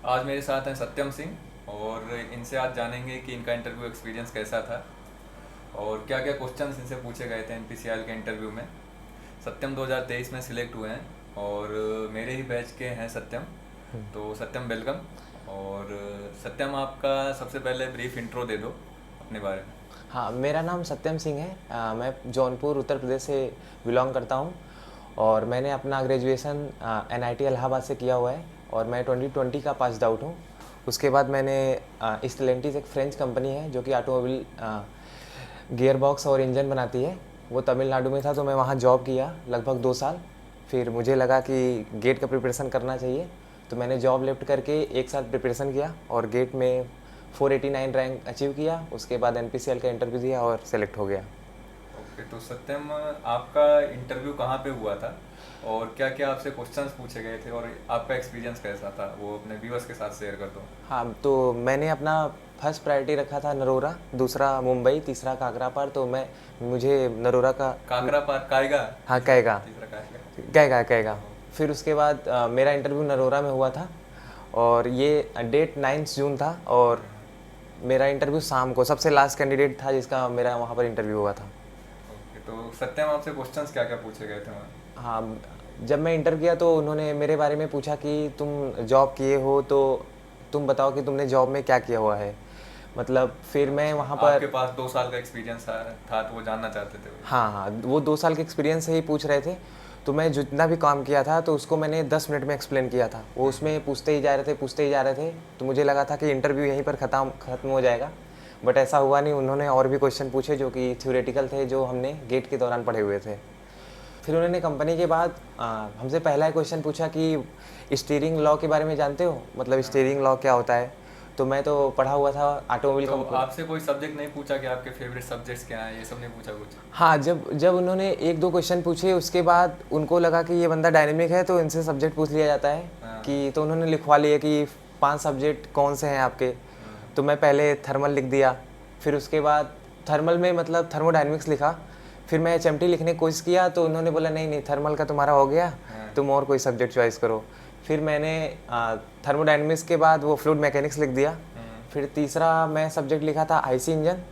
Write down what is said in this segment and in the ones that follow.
आज मेरे साथ हैं सत्यम सिंह और इनसे आज जानेंगे कि इनका इंटरव्यू एक्सपीरियंस कैसा था और क्या क्या क्वेश्चंस इनसे पूछे गए थे एनपीसीआई के इंटरव्यू में। सत्यम 2023 में सिलेक्ट हुए हैं और मेरे ही बैच के हैं सत्यम। तो सत्यम वेलकम। और सत्यम आपका सबसे पहले ब्रीफ इंट्रो दे दो अपने बारे में। हाँ, मेरा नाम सत्यम सिंह है। मैं जौनपुर उत्तर प्रदेश से बिलोंग करता हूँ और मैंने अपना ग्रेजुएशन एनआईटी इलाहाबाद से किया हुआ है और मैं 2020 का पास्ड आउट हूँ। उसके बाद मैंने स्टेलेंटिस एक फ्रेंच कंपनी है जो कि ऑटोमोबाइल गियर बॉक्स और इंजन बनाती है, वो तमिलनाडु में था, तो मैं वहाँ जॉब किया लगभग 2 साल। फिर मुझे लगा कि गेट का प्रिपरेशन करना चाहिए, तो मैंने जॉब लेफ्ट करके 1 साल प्रिपरेशन किया और गेट में 489 रैंक अचीव किया। उसके बाद एनपीसीएल का इंटरव्यू दिया और सेलेक्ट हो गया। ओके, तो सत्यम आपका इंटरव्यू कहाँ पे हुआ था और क्या क्या आपसे क्वेश्चंस पूछे गए थे और आपका एक्सपीरियंस कैसा था वो अपने व्यूअर्स के साथ शेयर कर दो। हाँ, तो मैंने अपना फर्स्ट प्रायोरिटी रखा था नरोरा, दूसरा मुंबई, तीसरा काकरापार। तो मुझे नरोरा का। काकरा पार कायगा। हाँ, कहेगा तीसरा कायगा। कहेगा कहेगा। फिर उसके बाद मेरा इंटरव्यू नरोरा में हुआ था और ये डेट 9 जून था और मेरा इंटरव्यू शाम को, सबसे लास्ट कैंडिडेट था जिसका मेरा वहाँ पर इंटरव्यू हुआ था। ओके, तो सत्यम आपसे क्वेश्चंस क्या क्या पूछे गए थे वहाँ। हाँ, जब मैं इंटर किया तो उन्होंने मेरे बारे में पूछा कि तुम जॉब किए हो तो तुम बताओ कि तुमने जॉब में क्या किया हुआ है। मतलब फिर मैं वहाँ पर। आपके पास 2 साल का एक्सपीरियंस था तो वो जानना चाहते थे वो। हाँ हाँ, वो 2 साल के एक्सपीरियंस से ही पूछ रहे थे। तो मैं जितना भी काम किया था तो उसको मैंने 10 मिनट में एक्सप्लेन किया था। वो उसमें पूछते ही जा रहे थे, पूछते ही जा रहे थे। तो मुझे लगा था कि इंटरव्यू यहीं पर ख़त्म हो जाएगा, बट ऐसा हुआ नहीं। उन्होंने और भी क्वेश्चन पूछे जो कि थ्योरेटिकल थे, जो हमने गेट के दौरान पढ़े हुए थे। फिर उन्होंने कंपनी के बाद हमसे पहला क्वेश्चन पूछा कि स्टीयरिंग लॉ के बारे में जानते हो, मतलब स्टीयरिंग लॉ क्या होता है। तो मैं तो पढ़ा हुआ था ऑटोमोबाइल तो कंपनी। आपसे कोई सब्जेक्ट नहीं पूछा कि आपके फेवरेट सब्जेक्ट्स क्या हैं, ये सब नहीं पूछा कुछ। हाँ, जब जब उन्होंने 1-2 क्वेश्चन पूछे उसके बाद उनको लगा कि ये बंदा डायनेमिक है तो इनसे सब्जेक्ट पूछ लिया जाता है। हाँ। कि तो उन्होंने लिखवा लिए कि 5 सब्जेक्ट कौन से हैं आपके। हाँ। तो मैं पहले थर्मल लिख दिया, फिर उसके बाद थर्मल में मतलब थर्मोडायनेमिक्स लिखा। फिर मैं एचएमटी लिखने की कोशिश किया तो उन्होंने बोला नहीं नहीं, थर्मल का तुम्हारा हो गया, हाँ। तुम और कोई सब्जेक्ट चॉइस करो। फिर मैंने थर्मोडायनेमिक्स के बाद वो फ्लूइड मैकेनिक्स लिख दिया। फिर तीसरा मैं सब्जेक्ट लिखा था आईसी इंजन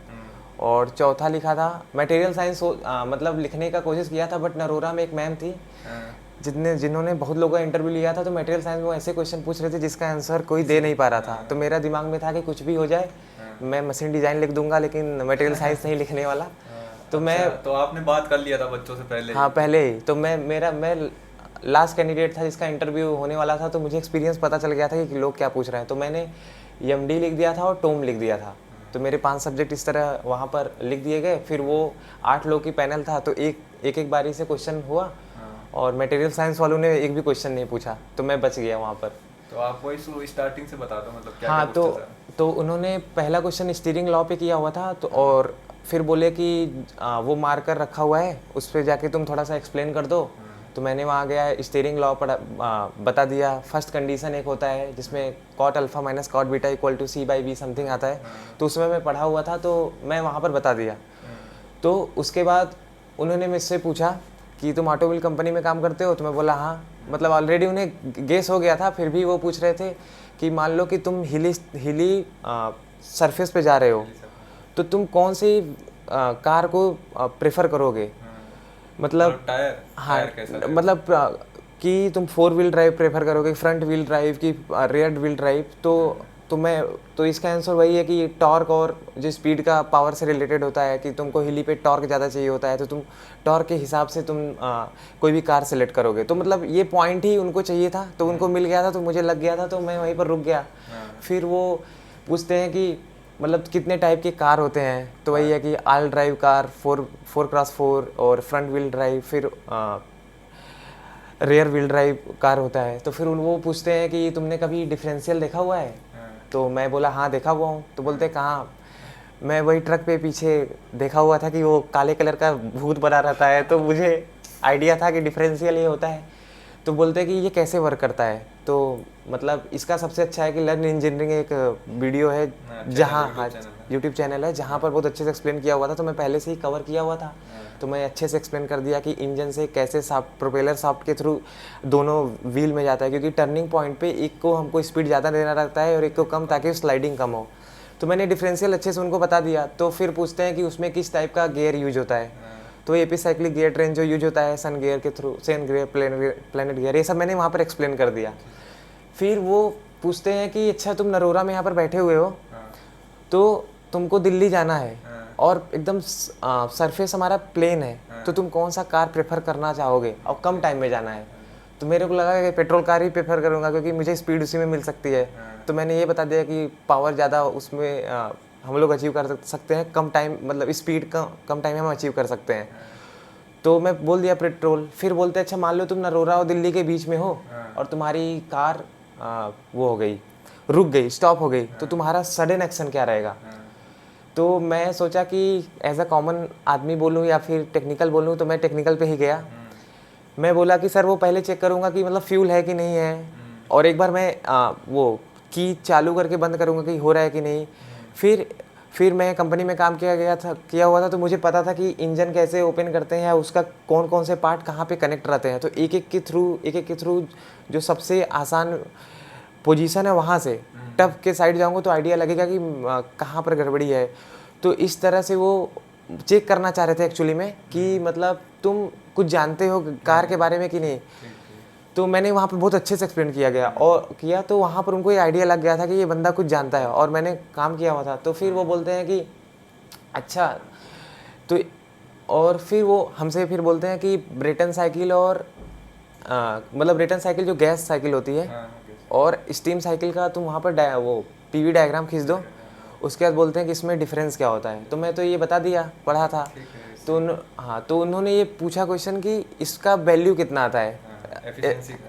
और चौथा लिखा था मटेरियल साइंस। मतलब लिखने का कोशिश किया था, बट नरोरा में एक मैम थी हाँ। जिन्होंने बहुत लोगों का इंटरव्यू लिया था। तो मटेरियल साइंस में वो ऐसे क्वेश्चन पूछ रहे थे जिसका आंसर कोई दे नहीं पा रहा था। तो मेरा दिमाग में था कि कुछ भी हो जाए, मैं मशीन डिज़ाइन लिख दूंगा लेकिन मटेरियल साइंस नहीं लिखने वाला। तो मैं। अच्छा, तो आपने बात कर लिया था बच्चों से पहले ही? हाँ, पहले ही। तो मैं लास्ट कैंडिडेट था जिसका इंटरव्यू होने वाला था, तो मुझे एक्सपीरियंस पता चल गया था कि लोग क्या पूछ रहे हैं। तो मैंने एमडी लिख दिया था और टोम लिख दिया था। तो मेरे 5 सब्जेक्ट इस तरह वहाँ पर लिख दिए गए। फिर वो 8 लोग की पैनल था, तो एक बारी से क्वेश्चन हुआ और मटेरियल साइंस वालों ने एक भी क्वेश्चन नहीं पूछा, तो मैं बच गया वहाँ पर। तो आप वही स्टार्टिंग से बता दो, मतलब क्या हाँ, क्या क्वेश्चन था। तो उन्होंने पहला क्वेश्चन स्टीयरिंग लॉ पे किया हुआ था। तो और फिर बोले कि वो मार्कर रखा हुआ है, उस पर जाके तुम थोड़ा सा एक्सप्लेन कर दो। तो मैंने वहाँ गया, स्टीयरिंग लॉ बता दिया। फर्स्ट कंडीशन एक होता है जिसमें cot alpha minus cot beta equal to C/V something आता है। तो उसमें मैं पढ़ा हुआ था, तो मैं वहाँ पर बता दिया। तो उसके बाद उन्होंने मुझसे पूछा कि तुम ऑटोमोबाइल कंपनी में काम करते हो, तो मैं बोला हाँ। मतलब ऑलरेडी उन्हें गेस हो गया था, फिर भी वो पूछ रहे थे कि मान लो कि तुम हिली सरफेस पे जा रहे हो, तो तुम कौन सी कार को प्रेफर करोगे। मतलब टायर हाँ, टायर कैसा रहेगा? मतलब कि तुम 4 व्हील ड्राइव प्रेफर करोगे, फ्रंट व्हील ड्राइव की रियर व्हील ड्राइव। तो इसका आंसर वही है कि टॉर्क और जो स्पीड का पावर से रिलेटेड होता है कि तुमको हिली पे टॉर्क ज़्यादा चाहिए होता है, तो तुम टॉर्क के हिसाब से तुम कोई भी कार सेलेक्ट करोगे। तो मतलब ये पॉइंट ही उनको चाहिए था, तो उनको मिल गया था, तो मुझे लग गया था, तो मैं वहीं पर रुक गया। फिर वो पूछते हैं कि मतलब कितने टाइप के कार होते हैं, तो वही है कि ऑल ड्राइव कार, 4x4 और फ्रंट व्हील ड्राइव, फिर रेयर व्हील ड्राइव कार होता है। तो फिर वो पूछते हैं कि तुमने कभी डिफरेंशियल देखा हुआ है। तो मैं बोला हाँ, देखा हुआ हूँ। तो बोलते कहाँ। मैं वही ट्रक पे पीछे देखा हुआ था कि वो काले कलर का भूत बना रहता है, तो मुझे आइडिया था कि डिफरेंशियल ये होता है। तो बोलते हैं कि ये कैसे वर्क करता है। तो मतलब इसका सबसे अच्छा है कि लर्न इंजीनियरिंग एक वीडियो है जहाँ, हाँ, यूट्यूब चैनल है जहाँ पर बहुत अच्छे से एक्सप्लेन किया हुआ था। तो मैं पहले से ही कवर किया हुआ था, तो मैं अच्छे से एक्सप्लेन कर दिया कि इंजन से कैसे प्रोपेलर शाफ्ट के थ्रू दोनों व्हील में जाता है, क्योंकि टर्निंग पॉइंट पे एक को हमको स्पीड ज़्यादा देना रहता है और एक को कम, ताकि स्लाइडिंग कम हो। तो मैंने डिफरेंशियल अच्छे से उनको बता दिया। तो फिर पूछते हैं कि उसमें किस टाइप का गियर यूज होता है, तो एपीसाइक्लिक गियर ट्रेन जो यूज होता है सन गियर के थ्रू, सन गियर, प्लेनेट गियर, ये सब मैंने वहाँ पर एक्सप्लेन कर दिया। फिर वो पूछते हैं कि अच्छा तुम नरोरा में यहाँ पर बैठे हुए हो, तो तुमको दिल्ली जाना है और एकदम सरफेस हमारा प्लेन है, तो तुम कौन सा कार प्रेफर करना चाहोगे और कम टाइम में जाना है। तो मेरे को लगा कि पेट्रोल कार ही प्रेफर करूँगा, क्योंकि मुझे स्पीड उसी में मिल सकती है। तो मैंने ये बता दिया कि पावर ज़्यादा उसमें हम लोग अचीव कर सकते हैं, कम टाइम, मतलब स्पीड कम टाइम में हम अचीव कर सकते हैं। तो मैं बोल दिया पेट्रोल। फिर बोलते अच्छा मान लो तुम नरोरा और दिल्ली के बीच में हो और तुम्हारी कार वो हो गई, रुक गई, स्टॉप हो गई, तो तुम्हारा सडन एक्शन क्या रहेगा। तो मैं सोचा कि एज अ कॉमन आदमी बोलूँ या फिर टेक्निकल बोलूँ, तो मैं टेक्निकल पे ही गया। मैं बोला कि सर वो पहले चेक करूँगा कि मतलब फ्यूल है कि नहीं है, और एक बार मैं वो की चालू करके बंद करूँगा कि हो रहा है कि नहीं। फिर मैं कंपनी में काम किया हुआ था, तो मुझे पता था कि इंजन कैसे ओपन करते हैं, उसका कौन कौन से पार्ट कहाँ पे कनेक्ट रहते हैं। तो एक एक के थ्रू जो सबसे आसान पोजीशन है वहाँ से टफ के साइड जाऊँगा तो आइडिया लगेगा कि कहाँ पर गड़बड़ी है। तो इस तरह से वो चेक करना चाह रहे थे एक्चुअली में कि मतलब तुम कुछ जानते हो कार के बारे में कि नहीं। तो मैंने वहाँ पर बहुत अच्छे से एक्सप्लेन किया तो वहाँ पर उनको ये आइडिया लग गया था कि ये बंदा कुछ जानता है और मैंने काम किया हुआ था। तो फिर वो बोलते हैं कि अच्छा, तो और फिर वो हमसे फिर बोलते हैं कि ब्रेटन साइकिल और मतलब ब्रेटन साइकिल जो गैस साइकिल होती है और स्टीम साइकिल का तुम वहाँ पर वो पीवी डायग्राम खींच दो। उसके बाद बोलते हैं कि इसमें डिफरेंस क्या होता है। तो मैं तो ये बता दिया, पढ़ा था। तो उन्होंने ये पूछा क्वेश्चन कि इसका वैल्यू कितना आता है,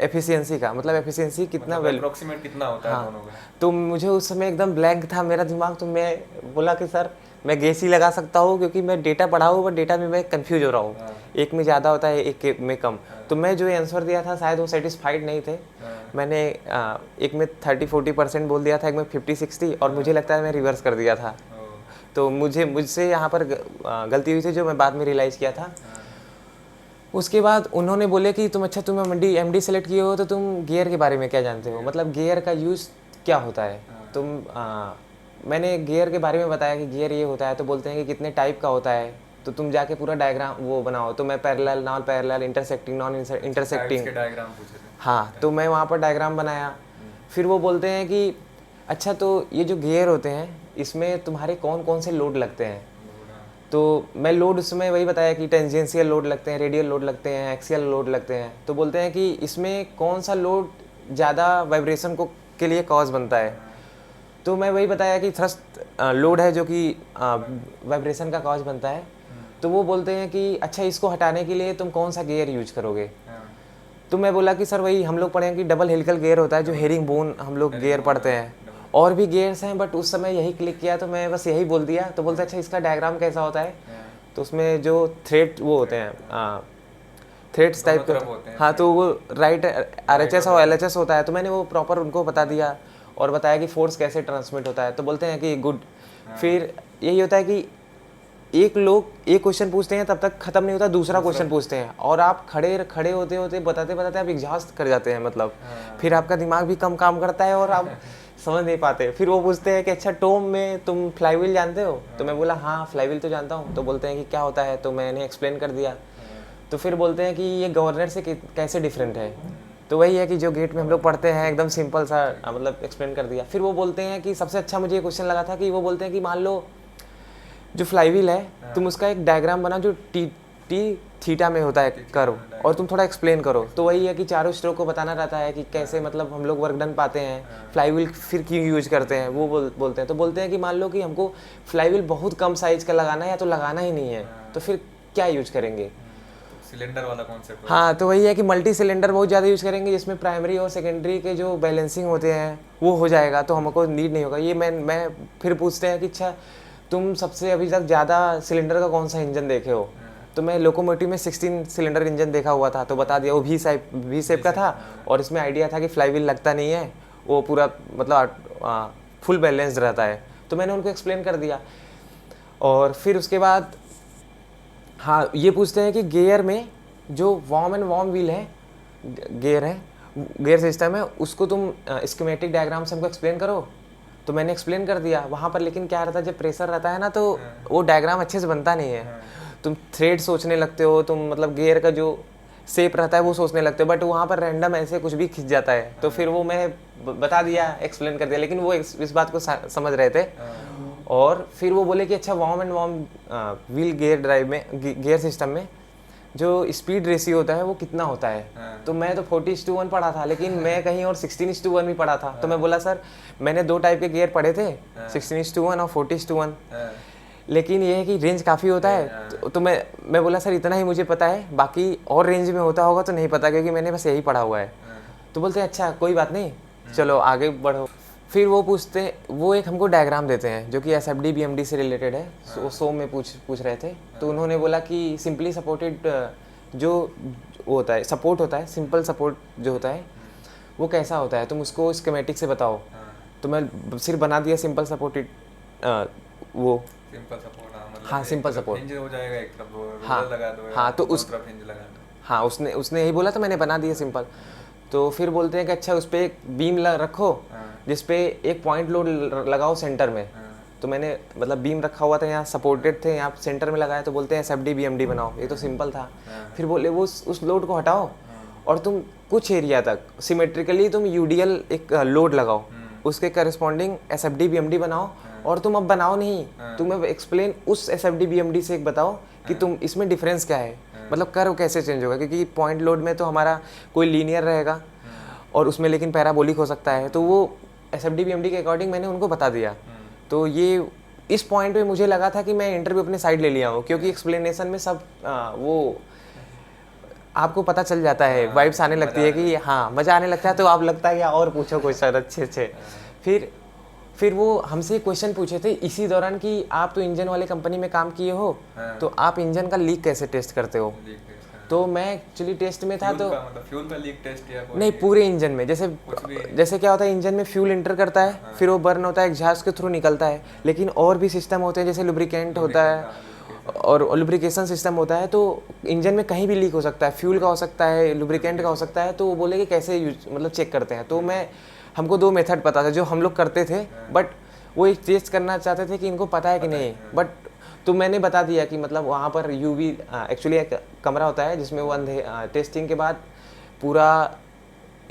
एफिशिएंसी का, मतलब एफिशिएंसी कितना, मतलब अप्रोक्सीमेट कितना होता है दोनों का। तो मुझे उस समय एकदम ब्लैंक था मेरा दिमाग। तो मैं बोला कि सर मैं गेस ही लगा सकता हूँ, क्योंकि मैं डेटा पढ़ा हूँ, बट डेटा में मैं कंफ्यूज हो रहा हूँ। एक में ज़्यादा होता है, एक में कम। तो मैं जो आंसर दिया था शायद वो सेटिस्फाइड नहीं थे। मैंने एक में 30-40% बोल दिया था, एक में 50-60, और मुझे लगता है मैं रिवर्स कर दिया था। तो मुझसे यहाँ पर गलती हुई थी, जो मैं बाद में रियलाइज़ किया था। उसके बाद उन्होंने बोले कि तुम एमडी सेलेक्ट किए हो, तो तुम गियर के बारे में क्या जानते हो, मतलब गियर का यूज़ क्या होता है। मैंने गियर के बारे में बताया कि गियर ये होता है। तो बोलते हैं कि कितने टाइप का होता है, तो तुम जाके पूरा डायग्राम वो बनाओ। तो मैं parallel, non parallel, intersecting, non intersecting, diagram पूछे थे। हाँ, तो मैं वहाँ पर डायग्राम बनाया। फिर वो बोलते हैं कि अच्छा, तो ये जो गियर होते हैं इसमें तुम्हारे कौन कौन से लोड लगते हैं। तो मैं लोड उसमें वही बताया कि टेंजेंशियल लोड लगते हैं, रेडियल लोड लगते हैं, एक्सियल लोड लगते हैं। तो बोलते हैं कि इसमें कौन सा लोड ज़्यादा वाइब्रेशन के लिए कॉज बनता है। तो मैं वही बताया कि थ्रस्ट लोड है जो कि वाइब्रेशन का कॉज बनता है। तो वो बोलते हैं कि अच्छा, इसको हटाने के लिए तुम कौन सा गियर यूज करोगे। तो मैं बोला कि सर वही हम लोग पढ़े हैं कि डबल हेलिकल गियर होता है, जो हेरिंग बोन हम लोग गियर पढ़ते हैं। और भी गियर्स हैं, बट उस समय यही क्लिक किया, तो मैं बस यही बोल दिया। तो बोलते अच्छा, इसका डायग्राम कैसा होता है। तो उसमें जो थ्रेड वो होते हैं, थ्रेड्स टाइप के, हाँ, तो वो राइट RHS और LHS होता है। तो मैंने वो प्रॉपर उनको बता दिया और बताया कि फोर्स कैसे ट्रांसमिट होता है। तो बोलते हैं कि गुड। फिर यही होता है कि एक क्वेश्चन पूछते हैं, तब तक खत्म नहीं होता, दूसरा क्वेश्चन पूछते हैं, और आप खड़े होते होते बताते आप एग्जॉस्ट कर जाते हैं, मतलब फिर आपका दिमाग भी कम काम करता है और आप समझ नहीं पाते। फिर वो पूछते हैं कि अच्छा, टोम में तुम फ्लाईव्हील जानते हो। तो मैं बोला हाँ, फ्लाईव्हील तो जानता हूँ। तो बोलते हैं कि क्या होता है। तो मैंने एक्सप्लेन कर दिया। तो फिर बोलते हैं कि ये गवर्नर से कैसे डिफरेंट है। तो वही है कि जो गेट में हम लोग पढ़ते हैं, एकदम सिंपल सा, मतलब एक्सप्लेन कर दिया। फिर वो बोलते हैं कि सबसे अच्छा मुझे ये क्वेश्चन लगा था कि वो बोलते हैं कि मान लो जो फ्लाईव्हील है, तुम उसका एक डायग्राम बना जो टी थीटा में होता है कर्व, और तुम थोड़ा एक्सप्लेन करो। तो वही है कि चारों स्ट्रोक को बताना रहता है कि कैसे मतलब हम लोग वर्क डन पाते हैं, फ्लाईव्हील फिर क्यों यूज करते हैं, वो बोलते हैं। तो बोलते हैं कि मान लो कि हमको फ्लाईव्हील बहुत कम साइज का लगाना है या तो लगाना ही नहीं है, तो फिर क्या यूज करेंगे। सिलेंडर वाला कॉन्सेप्ट। हाँ, तो वही है कि मल्टी सिलेंडर बहुत ज़्यादा यूज़ करेंगे, जिसमें प्राइमरी और सेकेंडरी के जो बैलेंसिंग होते हैं वो हो जाएगा, तो हमको नीड नहीं होगा। ये मैं फिर पूछते हैं कि अच्छा, तुम सबसे अभी तक ज़्यादा सिलेंडर का कौन सा इंजन देखे हो। तो मैं लोकोमोटिव में 16 सिलेंडर इंजन देखा हुआ था, तो बता दिया वो वी शेप का था, और इसमें आइडिया था कि फ्लाईव्हील लगता नहीं है, वो पूरा मतलब फुल बैलेंस्ड रहता है। तो मैंने उनको एक्सप्लेन कर दिया। और फिर उसके बाद हाँ, ये पूछते हैं कि गियर में जो वार्म एंड वार्म व्हील है, गियर है, गियर सिस्टम है, उसको तुम स्कीमेटिक डायग्राम से हमको एक्सप्लेन करो। तो मैंने एक्सप्लेन कर दिया वहाँ पर, लेकिन क्या रहता है जब प्रेशर रहता है ना तो वो डायग्राम अच्छे से बनता नहीं है। तुम थ्रेड सोचने लगते हो, तुम मतलब गियर का जो शेप रहता है वो सोचने लगते हो, बट वहाँ पर रैंडम ऐसे कुछ भी खिंच जाता है। तो फिर वो मैं बता दिया, एक्सप्लेन कर दिया, लेकिन वो इस बात को समझ रहे थे। और फिर वो बोले कि अच्छा warm and warm wheel gear drive में, गियर सिस्टम में जो स्पीड रेशियो होता है वो कितना होता है। तो मैं तो 40:1 पढ़ा था, लेकिन मैं कहीं और 16:1 भी पढ़ा था। तो मैं बोला सर मैंने 2 टाइप के गियर पढ़े थे, 16:1 और 40:1, लेकिन ये है कि रेंज काफ़ी होता है। तो मैं बोला सर इतना ही मुझे पता है, बाकी और रेंज में होता होगा तो नहीं पता, क्योंकि मैंने बस यही पढ़ा हुआ है। तो बोलते हैं अच्छा कोई बात नहीं, चलो आगे बढ़ो। फिर वो पूछते, वो एक हमको डायग्राम देते हैं जो कि SFD BMD से रिलेटेड है। वो सो में पूछ रहे थे। तो उन्होंने बोला कि सिंपली सपोर्टेड जो वो होता है, सपोर्ट होता है, सिंपल सपोर्ट जो होता है वो कैसा होता है, तुम उसको स्कीमेटिक से बताओ। तो मैं सिर्फ बना दिया सिंपल सपोर्टेड वो सिंपल सपोर्ट। मतलब हाँ सिंपल सपोर्ट हिंज हो जाएगा, एक तरफ रोलर हाँ लगा दो, हाँ, तो उस तरफ हिंज लगा दो। हाँ उसने यही बोला, तो मैंने बना दिया सिंपल। तो फिर बोलते हैं कि अच्छा उस पर एक बीम रखो जिस पे एक पॉइंट लोड लगाओ सेंटर में। तो मैंने मतलब बीम रखा हुआ था, यहाँ सपोर्टेड थे, यहाँ सेंटर में लगाया। तो बोलते हैं SFD BMD बनाओ। ये तो सिंपल था। फिर बोले वो उस लोड को हटाओ और तुम कुछ एरिया तक सिमेट्रिकली तुम UDL एक लोड लगाओ, उसके करस्पॉन्डिंग SFD BMD बनाओ। और तुम अब बनाओ नहीं, तुम अब एक्सप्लेन उस SFD BMD से एक बताओ कि तुम इसमें डिफरेंस क्या है, मतलब कर्व कैसे चेंज होगा। क्योंकि पॉइंट लोड में तो हमारा कोई लीनियर रहेगा और उसमें लेकिन पैराबोलिक हो सकता है। तो वो SFD BMD के अकॉर्डिंग मैंने उनको बता दिया। तो ये इस पॉइंट पे मुझे लगा था कि मैं इंटरव्यू अपने साइड ले लिया हूँ, क्योंकि एक्सप्लेनेशन में सब वो आपको पता चल जाता है, वाइब्स आने लगती है कि हाँ मज़ा आने लगता है। तो आप लगता है कि और पूछो क्वेश्चन अच्छे। फिर वो हमसे क्वेश्चन पूछे थे इसी दौरान कि आप तो इंजन वाले कंपनी में काम किए हो, तो आप इंजन का लीक कैसे टेस्ट करते हो। तो मैं एक्चुअली टेस्ट में था, तो मतलब फ्यूल का लीक टेस्ट या कोई नहीं पूरे इंजन में, जैसे क्या होता है इंजन में फ्यूल इंटर करता है, फिर वो बर्न होता है, एग्जॉस्ट के थ्रू निकलता है। लेकिन और भी सिस्टम होते हैं, जैसे लुब्रिकेंट होता है और लुब्रिकेशन सिस्टम होता है। तो इंजन में कहीं भी लीक हो सकता है, फ्यूल का हो सकता है, लुब्रिकेंट का हो सकता है। तो वो बोले कि कैसे मतलब चेक करते हैं। तो हमको 2 मेथड पता था जो हम लोग करते थे, बट वो एक टेस्ट करना चाहते थे कि इनको पता है कि नहीं। बट तो मैंने बता दिया कि मतलब वहाँ पर UV एक्चुअली एक कमरा होता है जिसमें वो टेस्टिंग के बाद पूरा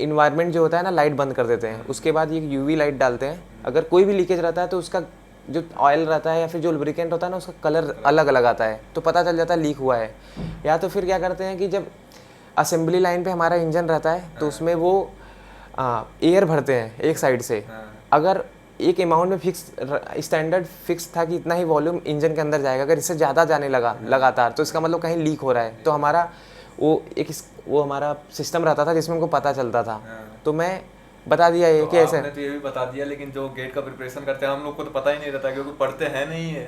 इन्वायरमेंट जो होता है ना लाइट बंद कर देते हैं। उसके बाद ये UV लाइट डालते हैं। अगर कोई भी लीकेज रहता है तो उसका जो ऑयल रहता है या फिर जो लुब्रिकेंट होता है ना उसका कलर अलग अलग आता है, तो पता चल जाता है लीक हुआ है। या तो फिर क्या करते हैं कि जब असेंबली लाइन पे हमारा इंजन रहता है तो उसमें वो एयर भरते हैं एक साइड से। अगर एक अमाउंट में फिक्स स्टैंडर्ड फिक्स था कि इतना ही वॉल्यूम इंजन के अंदर जाएगा, अगर इससे ज़्यादा जाने लगा लगातार तो इसका मतलब कहीं लीक हो रहा है। तो हमारा वो हमारा सिस्टम रहता था जिसमें हमको पता चलता था। तो मैं बता दिया ये कि ऐसे। आपने तो ये भी बता दिया, लेकिन जो गेट का प्रिपरेशन करते हैं हम लोग को तो पता ही नहीं रहता, क्योंकि पढ़ते हैं नहीं है।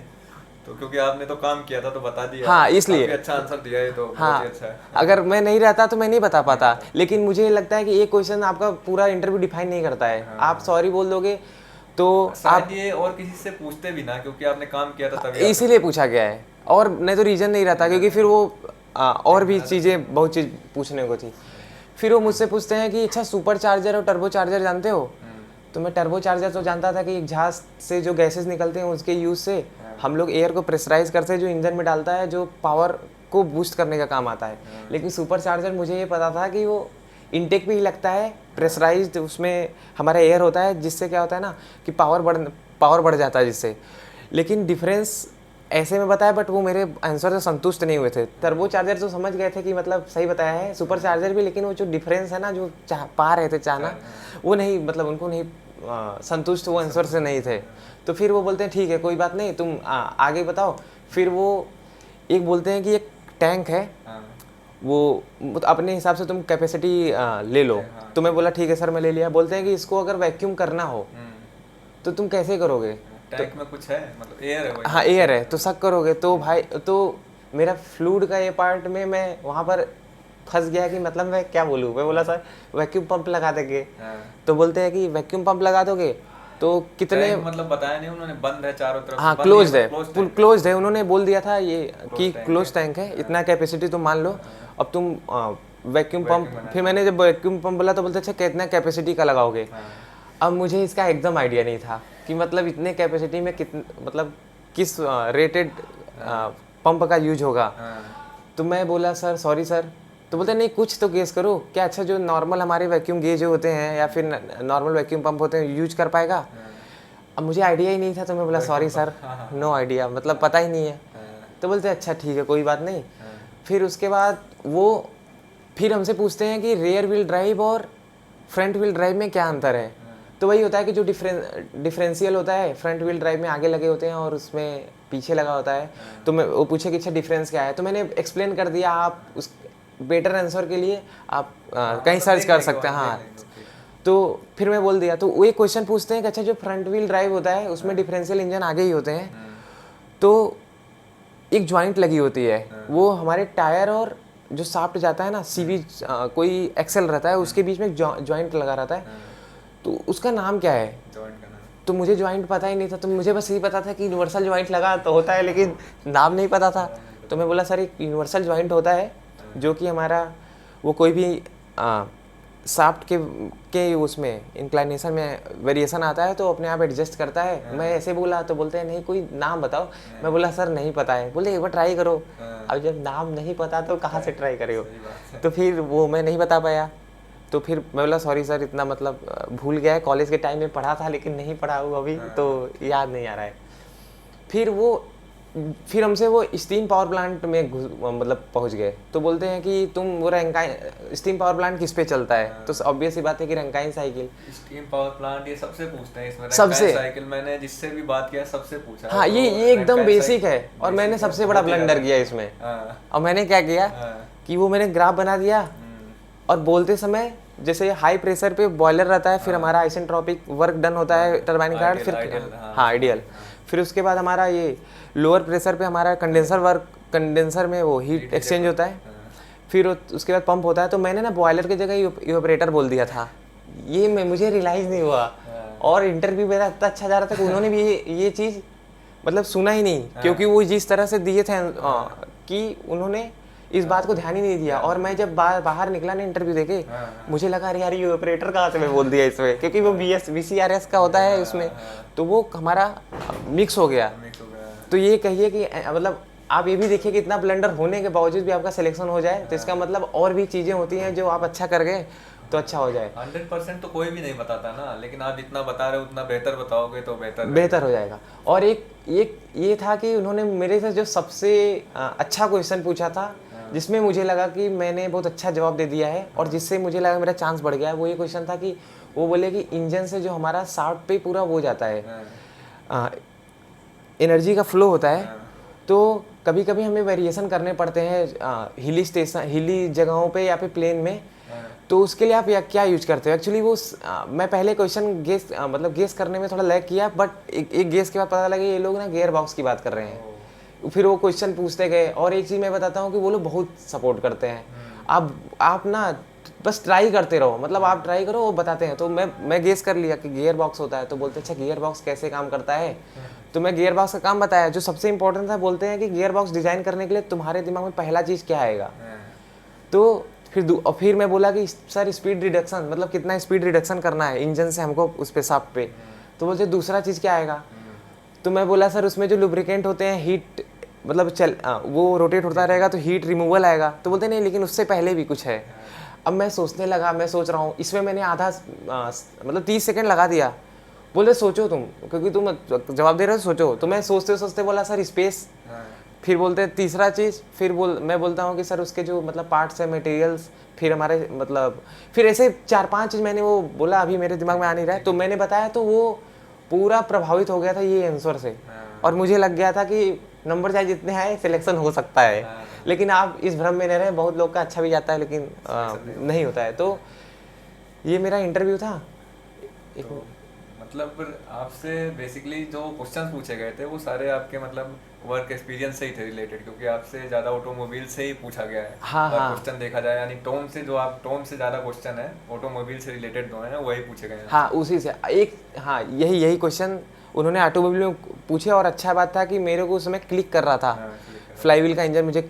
तो क्योंकि आपने तो काम किया था तो बता दिया। हाँ इसलिए अच्छा आंसर दिया है, तो हाँ बहुत ही अच्छा है। अगर मैं नहीं रहता तो मैं नहीं बता पाता। लेकिन मुझे लगता है कि ये क्वेश्चन आपका पूरा इंटरव्यू डिफाइन नहीं करता है। आप सॉरी बोल दोगे तो आप ये और किसी से पूछते भी ना, क्योंकि आपने काम किया था तभी इसीलिए पूछा गया है, और नहीं तो रीजन नहीं रहता, क्योंकि फिर वो और भी चीज़ें बहुत चीज़ पूछने को थी। फिर वो मुझसे पूछते हैं कि अच्छा सुपर चार्जर और टर्बो चार्जर जानते हो। तो मैं टर्बो चार्जर तो जानता था कि एग्जॉस्ट से जो गैसेस निकलते हैं उसके यूज़ से हम लोग एयर को प्रेशराइज करते हैं, जो इंजन में डालता है, जो पावर को बूस्ट करने का काम आता है। लेकिन सुपर चार्जर मुझे ये पता था कि वो इनटेक पे ही लगता है, प्रेशराइज्ड उसमें हमारा एयर होता है, जिससे क्या होता है ना कि पावर बढ़ जाता है जिससे। लेकिन डिफरेंस ऐसे में बताया, बट वो मेरे आंसर से संतुष्ट नहीं हुए थे। टर्बो चार्जर तो समझ गए थे कि मतलब सही बताया है, सुपर चार्जर भी, लेकिन वो जो डिफरेंस है ना जो पा रहे थे चाहना, वो नहीं, मतलब उनको नहीं संतुष्ट, वो आंसर से नहीं थे। तो फिर वो बोलते हैं ठीक है कोई बात नहीं, तुम आगे बताओ। फिर वो एक बोलते हैं कि एक टैंक है, वो अपने हिसाब से तुम कैपेसिटी ले लो। तो मैं बोला ठीक है सर मैं ले लिया। बोलते हैं कि इसको अगर वैक्यूम करना हो तो तुम कैसे करोगे। टैंक में कुछ है, मतलब एयर है। हाँ एयर है, तो शक करोगे। तो भाई तो मेरा फ्लूइड का ये पार्ट में मैं वहाँ पर फंस गया कि मतलब मैं क्या बोलूँ। मैं बोला सर वैक्यूम पंप लगा देंगे। तो बोलते हैं कि वैक्यूम पंप लगा दोगे तो कितने टैंक मतलब बताया नहीं उन्होंने, बंद है चारों तरफ, हाँ बंद क्लोज्ड है, है, closed फुल tank क्लोज्ड है, उन्होंने बोल दिया था ये कि tank क्लोज है। टैंक है, इतना कैपेसिटी तुम मान लो। अब तुम वैक्यूम पंप, बनाना फिर मैंने जब वैक्यूम पंप बोला तो बोलते अच्छा कितना कैपेसिटी का लगाओगे। हाँ, अब मुझे इसका एकदम आइडिया नहीं था कि मतलब इतने कैपेसिटी में कितने मतलब किस रेटेड पंप का यूज होगा। हाँ, तो मैं बोला सर सॉरी सर। तो बोलते नहीं कुछ तो गेस करो क्या, अच्छा जो नॉर्मल हमारे वैक्यूम गेज होते हैं या फिर नॉर्मल वैक्यूम पंप होते हैं यूज कर पाएगा। हाँ, अब मुझे आइडिया ही नहीं था तो मैं बोला सॉरी सर, नो आइडिया, मतलब पता ही नहीं है। हाँ, तो बोलते अच्छा ठीक है कोई बात नहीं। हाँ, फिर उसके बाद वो फिर हमसे पूछते हैं कि रेयर व्हील ड्राइव और फ्रंट व्हील ड्राइव में क्या अंतर है। तो वही होता है कि जो डिफरेंशियल होता है फ्रंट व्हील ड्राइव में आगे लगे होते हैं और उसमें पीछे लगा होता है। तो मैं वो पूछे कि अच्छा डिफरेंस क्या है, तो मैंने एक्सप्लेन कर दिया। आप उस बेटर आंसर के लिए आप कहीं मतलब सर्च देख कर लेंगे, सकते हैं। वहाँ हाँ देख लेंगे, okay। तो फिर मैं बोल दिया। तो वो एक क्वेश्चन पूछते हैं कि अच्छा जो फ्रंट व्हील ड्राइव होता है उसमें डिफरेंशियल इंजन आगे ही होते हैं, तो एक जॉइंट लगी होती है, वो हमारे टायर और जो शाफ्ट जाता है ना सीवी कोई एक्सेल रहता है उसके बीच में जॉइंट लगा रहता है। तो उसका नाम क्या है? जॉइंट का नाम तो मुझे जॉइंट पता ही नहीं था, तो मुझे बस यही पता था कि यूनिवर्सल जॉइंट लगा तो होता है, लेकिन नाम नहीं पता था। तो मैं बोला सर एक यूनिवर्सल जॉइंट होता है जो कि हमारा वो कोई भी शाफ्ट के उसमें इंक्लाइनेशन में वेरिएशन आता है तो अपने आप एडजस्ट करता है। मैं ऐसे बोला तो बोलते हैं नहीं कोई नाम बताओ। मैं बोला सर नहीं पता है। बोले एक बार ट्राई करो। अब जब नाम नहीं पता तो कहाँ से ट्राई करे हो। सही बात है। तो फिर वो मैं नहीं बता पाया। तो फिर मैं बोला सॉरी सर इतना मतलब भूल गया है, कॉलेज के टाइम में पढ़ा था लेकिन नहीं पढ़ा हूँ अभी, तो याद नहीं आ रहा है। फिर हमसे वो स्टीम पावर प्लांट में मतलब पहुंच गए। तो बोलते हैं कि तुम वो रंकाइन स्टीम पावर प्लांट किस पे चलता है, तो ऑब्वियस सी बात है कि Rankine cycle. Steam power plant ये सबसे पूछते हैं इसमें, सबसे रंकाइन साइकिल मैंने जिससे भी बात किया सबसे पूछा है, हाँ तो ये एकदम रंकाइन बेसिक है। साइकिल और मैंने basic है, सबसे बड़ा बहुत ही ब्लंडर ज़्यादा। किया इसमें। हाँ, और मैंने क्या किया हाँ, कि वो मैंने ग्राफ बना दिया और बोलते समय जैसे हाई प्रेशर पे बॉयलर रहता है, फिर हमारा आइसेंट्रोपिक वर्क डन होता है टरबाइन का, फिर आइडियल, हाँ आइडियल। फिर उसके बाद हमारा ये लोअर प्रेशर पे हमारा कंडेंसर वर्क, कंडेंसर में वो हीट एक्सचेंज होता है। फिर उसके बाद पंप होता है। तो मैंने ना बॉयलर की जगह इवेपोरेटर बोल दिया था। ये मुझे रियलाइज़ नहीं हुआ। और इंटरव्यू मेरा इतना अच्छा जा रहा था कि उन्होंने भी ये चीज़ मतलब सुना ही नहीं, क्योंकि वो जिस तरह से दिए थे कि उन्होंने इस बात को ध्यान ही नहीं दिया। और मैं जब बाहर निकला ना इंटरव्यू देके, मुझे लगा अरे यार ये ऑपरेटर कहाँ से मैं बोल दिया इसमें, क्योंकि वो VCRS का होता है उसमें, तो वो हमारा मिक्स हो गया। मिक्स हो गया। तो ये कहिए कि मतलब आप ये भी देखिए कि इतना ब्लंडर होने के बावजूद भी आपका सिलेक्शन हो जाए, तो इसका मतलब और भी चीज़ें होती हैं जो आप अच्छा कर गए तो अच्छा हो जाए। 100% तो कोई भी नहीं बताता ना, लेकिन आप जितना बता रहे हो उतना बेहतर बताओगे तो बेहतर हो जाएगा। और एक ये था कि उन्होंने मेरे से जो सबसे अच्छा क्वेश्चन पूछा था, जिसमें मुझे लगा कि मैंने बहुत अच्छा जवाब दे दिया है और जिससे मुझे लगा मेरा चांस बढ़ गया है, वो ये क्वेश्चन था कि वो बोले कि इंजन से जो हमारा शाफ्ट पे पूरा वो जाता है, एनर्जी का फ्लो होता है, तो कभी कभी हमें वेरिएशन करने पड़ते हैं हिली जगहों पे या फिर प्लेन में। तो उसके लिए आप क्या यूज करते हो? एक्चुअली वो मैं पहले क्वेश्चन गेस करने में थोड़ा लैग किया, बट एक गेस के बाद पता लगा ये लोग ना गियर बॉक्स की बात कर रहे हैं। फिर वो क्वेश्चन पूछते गए। और एक चीज़ मैं बताता हूँ कि वो लोग बहुत सपोर्ट करते हैं। आप ना बस ट्राई करते रहो, मतलब आप ट्राई करो वो बताते हैं। तो मैं गेस कर लिया कि गियर बॉक्स होता है। तो बोलते अच्छा गियर बॉक्स कैसे काम करता है, तो मैं गियर बॉक्स का काम बताया जो सबसे इंपॉर्टेंट था। बोलते हैं कि गियर बॉक्स डिज़ाइन करने के लिए तुम्हारे दिमाग में पहला चीज़ क्या आएगा। तो फिर मैं बोला कि सर स्पीड रिडक्शन, मतलब कितना स्पीड रिडक्शन करना है इंजन से हमको उस पे शाफ्ट पे। तो बोलते दूसरा चीज़ क्या आएगा। तो मैं बोला सर उसमें जो लुब्रिकेंट होते हैं हीट मतलब वो रोटेट होता रहेगा तो हीट रिमूवल आएगा। तो बोलते नहीं लेकिन उससे पहले भी कुछ है। अब मैं सोचने लगा, मैं सोच रहा हूँ, इसमें मैंने आधा मतलब 30 सेकेंड लगा दिया। बोले सोचो तुम, क्योंकि तुम जवाब दे रहे हो सोचो। तो मैं सोचते सोचते बोला सर स्पेस। फिर बोलते तीसरा चीज़, मैं बोलता हूँ कि सर उसके जो मतलब पार्ट्स है, मटेरियल्स, फिर हमारे मतलब फिर ऐसे 4-5 चीज़ मैंने वो बोला, अभी मेरे दिमाग में आ नहीं रहा है। तो मैंने बताया तो वो पूरा प्रभावित हो गया था ये आंसर से। और मुझे लग गया था कि नंबर चाहे जितने आए सिलेक्शन हो सकता है। लेकिन आप इस भ्रम में नहीं रहे, बहुत लोग का अच्छा भी जाता है लेकिन नहीं होता है। तो ये मेरा इंटरव्यू था। मतलब आपसे बेसिकली जो क्वेश्चन पूछे गए थे वो सारे आपके मतलब वर्क एक्सपीरियंस से ही थे रिलेटेड, क्योंकि आपसे ज़्यादा ऑटोमोबाइल से ही पूछा गया है। हाँ अगर हाँ क्वेश्चन देखा जाए यानी टोन से, जो आप टोन से ज़्यादा क्वेश्चन है ऑटोमोबाइल से रिलेटेड जो है वही पूछे गए हैं हाँ, आपसे। उसी से एक, हाँ यही क्वेश्चन उन्होंने ऑटोमोबाइल में पूछे। और अच्छा बात था कि मेरे को उस समय क्लिक कर रहा था, हाँ, क्लिक करो। फ्लाईव्हील का इंजन मुझे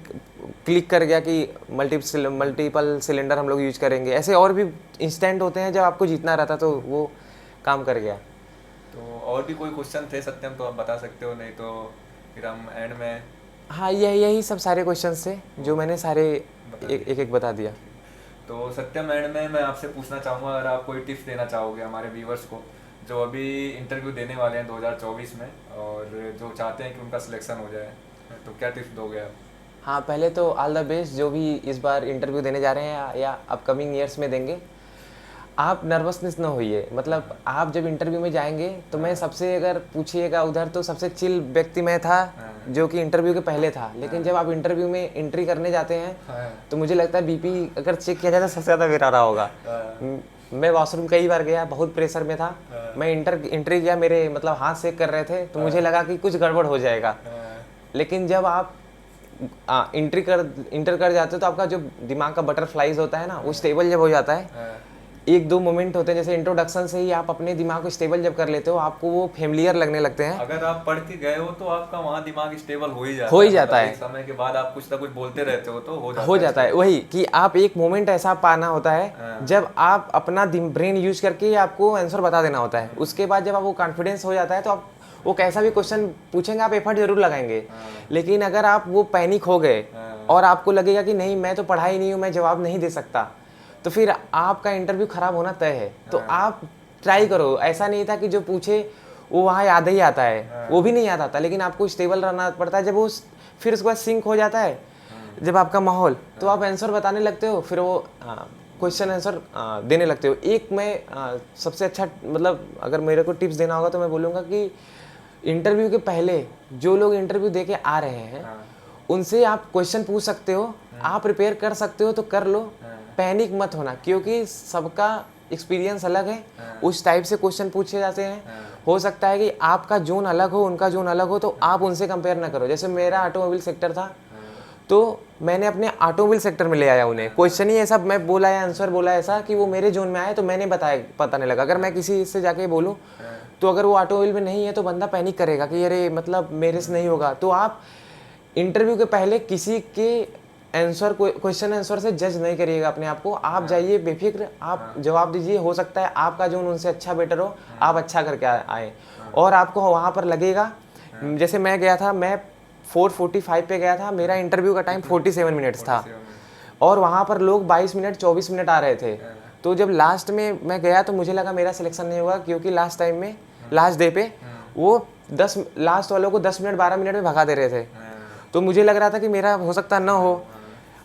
क्लिक कर गया कि मल्टीपल सिलेंडर हम लोग यूज करेंगे। ऐसे और भी इंस्टेंट होते हैं जब आपको जीतना रहता, तो वो काम कर गया। तो और भी कोई क्वेश्चन थे सत्यम तो आप बता सकते हो, नहीं तो फिर हम एंड में हाँ, यही सब सारे क्वेश्चंस थे जो मैंने सारे बता एक एक बता दिया। तो सत्यम एंड में मैं आपसे पूछना चाहूँगा, अगर आप कोई टिप्स देना चाहोगे हमारे व्यूवर्स को जो अभी इंटरव्यू देने वाले हैं 2024 में और जो चाहते हैं कि उनका सिलेक्शन हो जाए, तो क्या टिप्स दोगे आप? हाँ, पहले तो ऑल द बेस्ट जो भी इस बार इंटरव्यू देने जा रहे हैं या अपकमिंग ईयर्स में देंगे। आप नर्वसनेस ना होइए, मतलब आप जब इंटरव्यू में जाएंगे तो मैं सबसे, अगर पूछिएगा उधर, तो सबसे चिल व्यक्ति मैं था जो कि इंटरव्यू के पहले था। लेकिन जब आप इंटरव्यू में एंट्री करने जाते हैं तो मुझे लगता है बीपी अगर चेक किया जाए तो सबसे ज़्यादा मेरा रहा होगा। मैं वॉशरूम कई बार गया, बहुत प्रेशर में था। मैं एंट्री किया, मेरे मतलब हाथ सेक कर रहे थे, तो मुझे लगा कि कुछ गड़बड़ हो जाएगा। लेकिन जब आप इंटर कर जाते हो तो आपका जो दिमाग का बटरफ्लाइज होता है ना, वो स्टेबल जब हो जाता है, एक दो मोमेंट होते हैं, जैसे इंट्रोडक्शन से ही आप अपने दिमाग को स्टेबल जब कर लेते हो, आपको वो फेमिलियर लगने लगते हैं। अगर आप पढ़ के गए हो तो आपका वहाँ दिमाग स्टेबल हो ही जाता मतलब है। है। एक समय के बाद आप कुछ ना कुछ बोलते रहते हो तो हो जाता है वही कि आप एक मोमेंट ऐसा पाना होता है जब आप अपना ब्रेन यूज करके आपको आंसर बता देना होता है। उसके बाद जब आप वो कॉन्फिडेंस हो जाता है तो आप वो कैसा भी क्वेश्चन पूछेंगे आप एफर्ट जरूर लगाएंगे। लेकिन अगर आप वो पैनिक हो गए और आपको लगेगा कि नहीं मैं तो पढ़ा ही नहीं हूँ, मैं जवाब नहीं दे सकता, तो फिर आपका इंटरव्यू खराब होना तय है। तो आप ट्राई करो। ऐसा नहीं था कि जो पूछे वो वहाँ याद ही आता है, वो भी नहीं याद आता, लेकिन आपको स्टेबल रहना पड़ता है। जब वो फिर उसके बाद सिंक हो जाता है जब आपका माहौल, तो आप आंसर बताने लगते हो, फिर वो क्वेश्चन आंसर देने लगते हो। एक मैं सबसे अच्छा, मतलब अगर मेरे को टिप्स देना होगा तो मैं बोलूँगा कि इंटरव्यू के पहले जो लोग इंटरव्यू दे के आ रहे हैं उनसे आप क्वेश्चन पूछ सकते हो, आप प्रिपेयर कर सकते हो तो कर लो। पैनिक मत होना, क्योंकि सबका एक्सपीरियंस अलग है, उस टाइप से क्वेश्चन पूछे जाते हैं। हो सकता है कि आपका जोन अलग हो, उनका जोन अलग हो, तो आप उनसे कंपेयर ना करो। जैसे मेरा ऑटोमोबाइल सेक्टर था तो मैंने अपने ऑटोमोबाइल सेक्टर में ले आया उन्हें। क्वेश्चन ही ऐसा मैं बोला है, आंसर बोला ऐसा कि वो मेरे जोन में आए, तो मैंने बताया, पता नहीं लगा। अगर मैं किसी से जाके बोलूँ तो अगर वो ऑटोमोबाइल में नहीं है तो बंदा पैनिक करेगा कि अरे मतलब मेरे से नहीं होगा। तो आप इंटरव्यू के पहले किसी के आंसर, क्वेश्चन आंसर से जज नहीं करिएगा अपने आप को। आप जाइए बेफिक्र, आप जवाब दीजिए। हो सकता है आपका जोन उनसे अच्छा बेटर हो, आप अच्छा करके आए और आपको वहाँ पर लगेगा। जैसे मैं गया था, मैं 4:45 पे गया था, मेरा इंटरव्यू का टाइम 47 मिनट्स था और वहाँ पर लोग 22 मिनट 24 मिनट आ रहे थे। तो जब लास्ट में मैं गया तो मुझे लगा मेरा सिलेक्शन नहीं हुआ, क्योंकि लास्ट टाइम में, लास्ट डे पे वो 10 लास्ट वालों को 10 मिनट 12 मिनट में भगा दे रहे थे। तो मुझे लग रहा था कि मेरा हो सकता ना हो,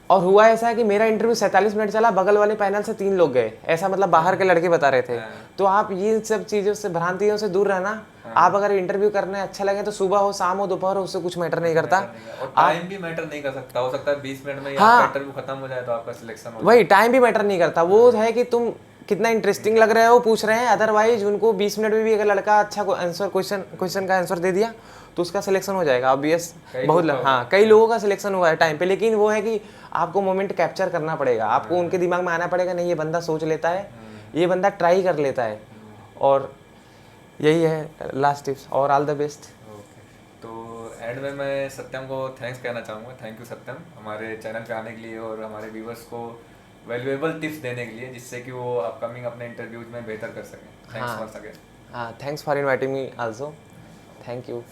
और हुआ ऐसा है कि मेरा इंटरव्यू 47 मिनट चला, बगल वाले पैनल से 3 लोग गए, ऐसा मतलब बाहर के लड़के बता रहे थे। तो आप ये सब चीज़ों से, भ्रांतियों से दूर रहना। आप अगर इंटरव्यू करने अच्छा लगे तो सुबह हो, शाम हो, दोपहर हो, उससे कुछ मैटर नहीं करता। और टाइम भी मैटर नहीं कर सकता, हो सकता है 20 मिनट में आपका इंटरव्यू खत्म हो जाए तो आपका सिलेक्शन हो जाए। वही टाइम भी मैटर नहीं करता, वो है कि तुम कितना इंटरेस्टिंग लग रहे हो पूछ रहे हैं। अदरवाइज उनको 20 मिनट में भी अगर लड़का अच्छा आंसर, क्वेश्चन का आंसर दे दिया तो उसका सिलेक्शन हो जाएगा ऑब्वियस। बहुत हाँ, कई लोगों का सिलेक्शन हुआ है टाइम पे। लेकिन वो है कि आपको मोमेंट कैप्चर करना पड़ेगा, आपको उनके दिमाग में आना पड़ेगा, नहीं ये बंदा सोच लेता है, ये बंदा ट्राई कर लेता है। और यही है लास्ट टिप्स, और ऑल द बेस्ट। तो एंड में मैं सत्यम को थैंक्स कहना चाहूँगा। थैंक यू सत्यम, हमारे चैनल पे आने के लिए और हमारे व्यूवर्स को वैल्यूएबल टिप्स देने के लिए, जिससे कि वो अपकमिंग अपने इंटरव्यूज में बेहतर कर सकें। Thanks once again. हाँ, thanks for inviting me also. Thank you.